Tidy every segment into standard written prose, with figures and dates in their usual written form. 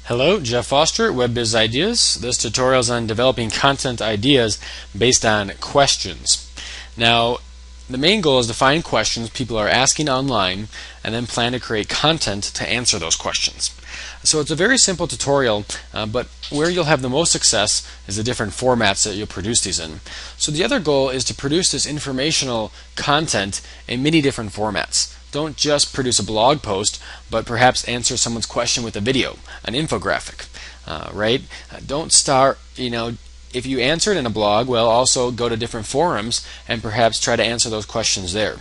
Hello, Jeff Foster, WebBiz Ideas. This tutorial is on developing content ideas based on questions. Now, the main goal is to find questions people are asking online and then plan to create content to answer those questions. So it's a very simple tutorial, but where you'll have the most success is the different formats that you'll produce these in. So the other goal is to produce this informational content in many different formats. Don't just produce a blog post, but perhaps answer someone's question with a video, an infographic, right? Don't start, if you answer it in a blog, well, also go to different forums and perhaps try to answer those questions there.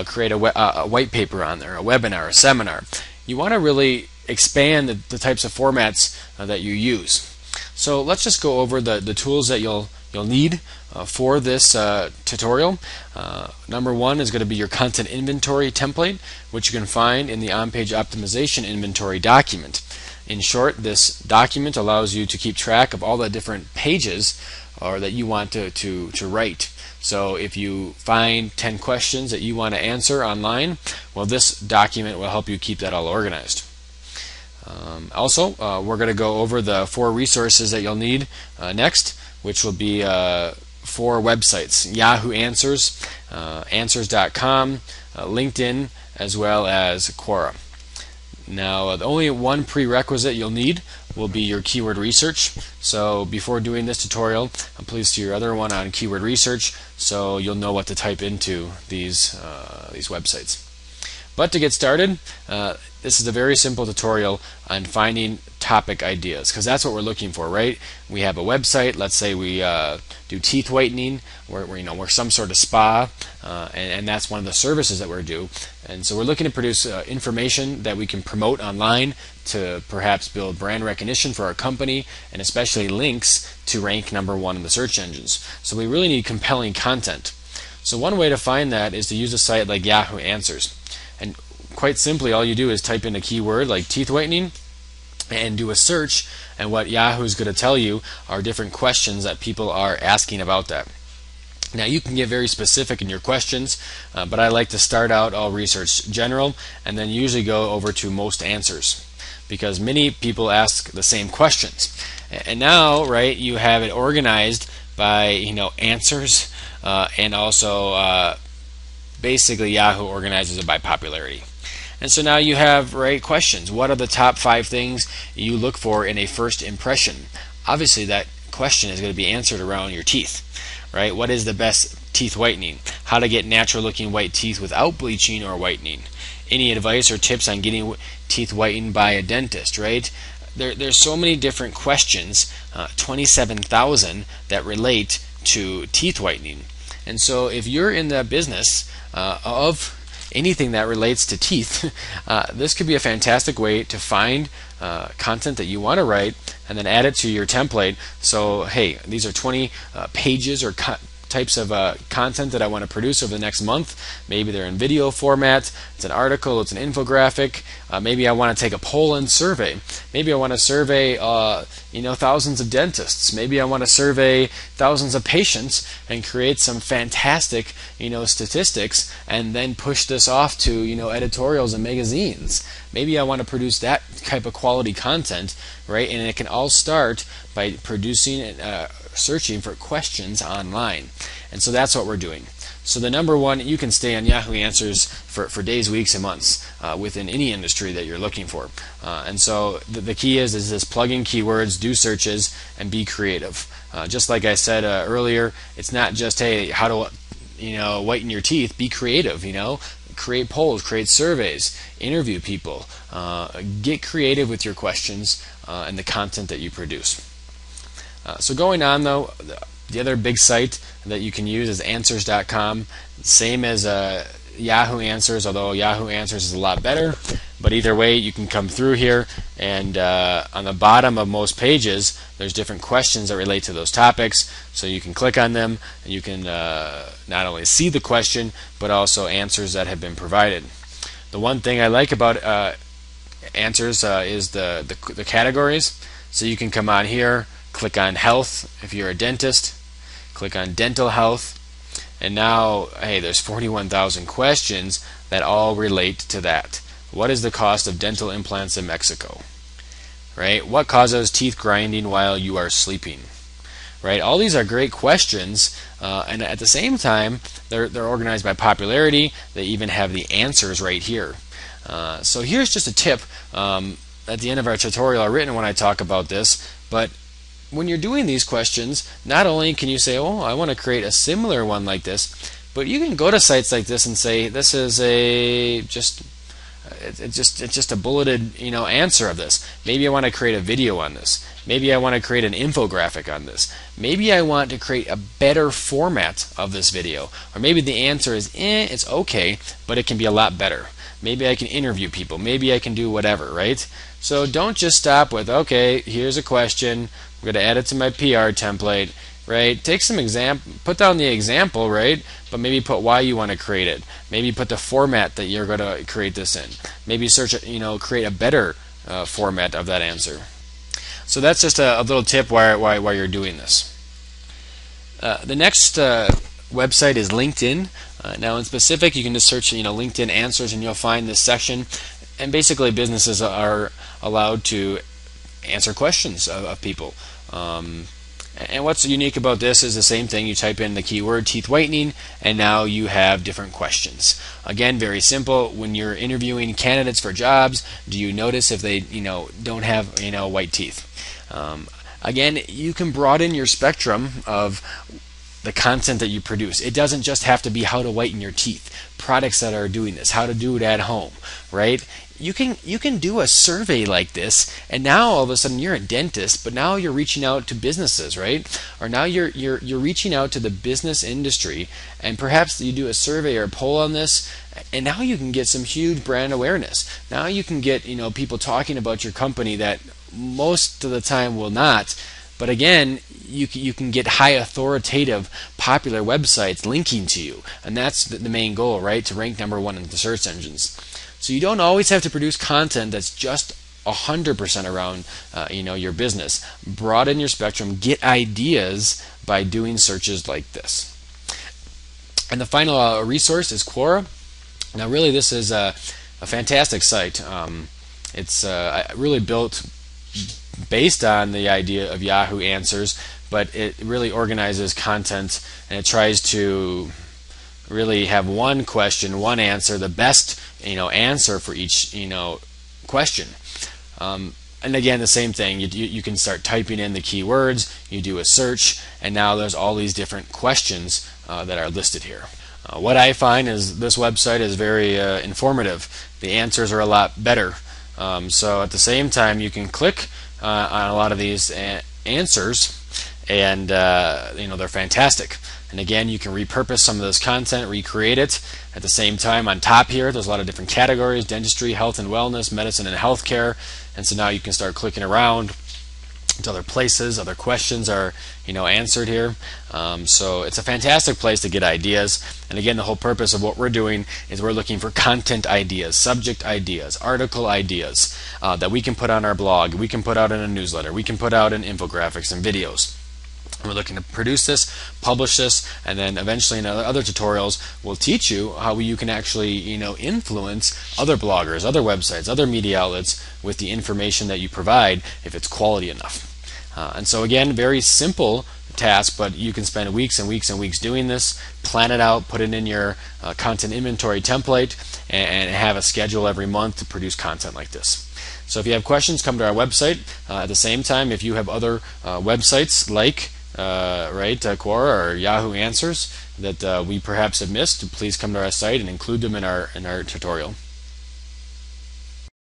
Create a white paper on there, a webinar, a seminar. You want to really expand the types of formats that you use. So let's just go over the tools that you'll need for this tutorial. Number one is going to be your content inventory template, which you can find in the on-page optimization inventory document. In short, this document allows you to keep track of all the different pages that you want to write. So if you find 10 questions that you want to answer online, well, this document will help you keep that all organized. Also, we're going to go over the 4 resources that you'll need next, which will be 4 websites: Yahoo Answers, Answers.com, LinkedIn, as well as Quora. Now, the only one prerequisite you'll need will be your keyword research. So before doing this tutorial, please see your other one on keyword research so you'll know what to type into these websites. But to get started, this is a very simple tutorial on finding topic ideas, because that's what we're looking for, right? We have a website. Let's say we do teeth whitening, we're some sort of spa, and that's one of the services that we're due. And so we're looking to produce information that we can promote online to perhaps build brand recognition for our company, and especially links to rank #1 in the search engines. So we really need compelling content. So one way to find that is to use a site like Yahoo Answers. And quite simply, all you do is type in a keyword like teeth whitening and do a search, and what Yahoo is going to tell you are different questions that people are asking about that. Now, you can get very specific in your questions, but I like to start out all research general and then usually go over to most answers, because many people ask the same questions. And now, right, you have it organized by answers, and also basically Yahoo organizes it by popularity. And so now you have questions. What are the top 5 things you look for in a first impression? Obviously that question is going to be answered around your teeth, right? What is the best teeth whitening? How to get natural looking white teeth without bleaching or whitening? Any advice or tips on getting teeth whitened by a dentist, right? There's so many different questions, 27,000 that relate to teeth whitening. And so if you're in the business of anything that relates to teeth, this could be a fantastic way to find content that you want to write and then add it to your template. So hey, these are 20 pages or types of content that I want to produce over the next month. Maybe they're in video format, it's an article, it's an infographic. Maybe I want to take a poll and survey. Maybe I want to survey thousands of dentists. Maybe I want to survey thousands of patients and create some fantastic statistics and then push this off to editorials and magazines. Maybe I want to produce that type of quality content, right? And it can all start by producing searching for questions online. And so that's what we're doing. So the number one, you can stay on Yahoo Answers for days, weeks, and months within any industry that you're looking for. And so the key is just plug in keywords, do searches, and be creative. Just like I said earlier, it's not just, hey, how to whiten your teeth. Be creative. Create polls, create surveys, interview people. Get creative with your questions and the content that you produce. So going on though, the other big site that you can use is Answers.com. Same as Yahoo Answers, although Yahoo Answers is a lot better. But either way, you can come through here, and on the bottom of most pages, there's different questions that relate to those topics. So you can click on them, and you can not only see the question, but also answers that have been provided. The one thing I like about Answers is the categories. So you can come on here, click on health if you're a dentist, click on dental health, and now, hey, there's 41,000 questions that all relate to that. What is the cost of dental implants in Mexico? right? What causes teeth grinding while you are sleeping? Right? All these are great questions, and at the same time, they're organized by popularity. They even have the answers right here. So here's just a tip at the end of our tutorial I've written when I talk about this, but when you're doing these questions, not only can you say, oh, I want to create a similar one like this, but you can go to sites like this and say, this is it's just a bulleted answer of this. Maybe I want to create a video on this. Maybe I want to create an infographic on this. Maybe I want to create a better format of this video. Or maybe the answer is, it's okay, but it can be a lot better. Maybe I can interview people. Maybe I can do whatever, right? So don't just stop with, okay, here's a question. I'm going to add it to my PR template, right? Take some put down the example, right? But maybe put why you want to create it. Maybe put the format that you're going to create this in. Maybe create a better format of that answer. So that's just a little tip while you're doing this. The next website is LinkedIn. Now, in specific, you can just search LinkedIn Answers, and you'll find this section. And basically, businesses are allowed to answer questions of people. And what's unique about this is the same thing. You type in the keyword teeth whitening, and now you have different questions. Again, very simple. When you're interviewing candidates for jobs, do you notice if they don't have white teeth? Again, you can broaden your spectrum of the content that you produce. It doesn't just have to be how to whiten your teeth. Products that are doing this, how to do it at home, right? You can do a survey like this, and now all of a sudden you're a dentist, but now you're reaching out to businesses, right? Or now you're reaching out to the business industry, and perhaps you do a survey or a poll on this, and now you can get some huge brand awareness. Now you can get people talking about your company that most of the time will not. But again, you can get high authoritative, popular websites linking to you, and that's the main goal, right? To rank #1 in the search engines. So you don't always have to produce content that's just 100% around your business. Broaden your spectrum, get ideas by doing searches like this. And the final resource is Quora. Now, really, this is a fantastic site. It's really built based on the idea of Yahoo Answers, but it really organizes content, and it tries to really have one question, one answer, the best answer for each question. And again, the same thing. You can start typing in the keywords. You do a search, and now there's all these different questions that are listed here. What I find is this website is very informative. The answers are a lot better. So at the same time, you can click on a lot of these answers, and they're fantastic. And again, you can repurpose some of this content, recreate it. At the same time, on top here, there's a lot of different categories: dentistry, health and wellness, medicine and healthcare. And so now you can start clicking around to other places. Other questions are answered here. So it's a fantastic place to get ideas. And again, the whole purpose of what we're doing is we're looking for content ideas, subject ideas, article ideas that we can put on our blog, we can put out in a newsletter, we can put out in infographics and videos. We're looking to produce this, publish this, and then eventually in other tutorials we'll teach you how you can actually influence other bloggers, other websites, other media outlets with the information that you provide if it's quality enough. And so again, very simple task, but you can spend weeks and weeks and weeks doing this. Plan it out, put it in your content inventory template, and have a schedule every month to produce content like this. So if you have questions, come to our website. At the same time, if you have other websites like Quora or Yahoo Answers that we perhaps have missed, please come to our site and include them in our tutorial.